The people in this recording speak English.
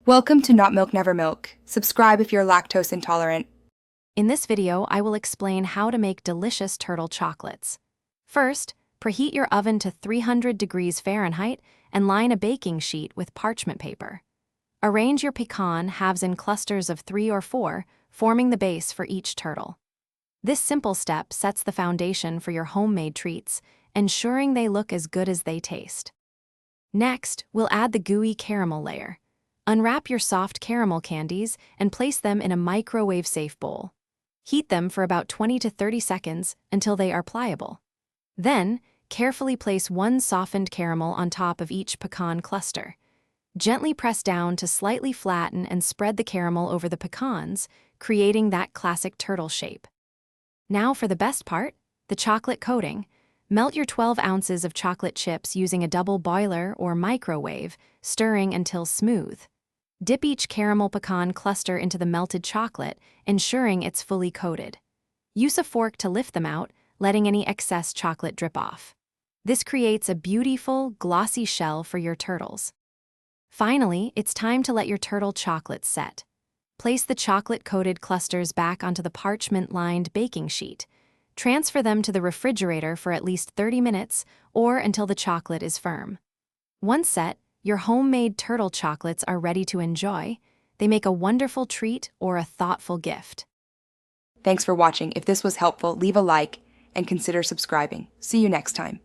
Welcome to Not Milk Never Milk. Subscribe if you're lactose intolerant. In this video, I will explain how to make delicious turtle chocolates. First, preheat your oven to 300 degrees Fahrenheit and line a baking sheet with parchment paper. Arrange your pecan halves in clusters of 3 or 4, forming the base for each turtle. This simple step sets the foundation for your homemade treats, ensuring they look as good as they taste. Next, we'll add the gooey caramel layer. Unwrap your soft caramel candies and place them in a microwave-safe bowl. Heat them for about 20 to 30 seconds until they are pliable. Then, carefully place one softened caramel on top of each pecan cluster. Gently press down to slightly flatten and spread the caramel over the pecans, creating that classic turtle shape. Now for the best part, the chocolate coating. Melt your 12 ounces of chocolate chips using a double boiler or microwave, stirring until smooth. Dip each caramel pecan cluster into the melted chocolate, ensuring it's fully coated. Use a fork to lift them out, letting any excess chocolate drip off. This creates a beautiful, glossy shell for your turtles. Finally, it's time to let your turtle chocolates set. Place the chocolate-coated clusters back onto the parchment-lined baking sheet. Transfer them to the refrigerator for at least 30 minutes or until the chocolate is firm. Once set, your homemade turtle chocolates are ready to enjoy. They make a wonderful treat or a thoughtful gift. Thanks for watching. If this was helpful, leave a like and consider subscribing. See you next time.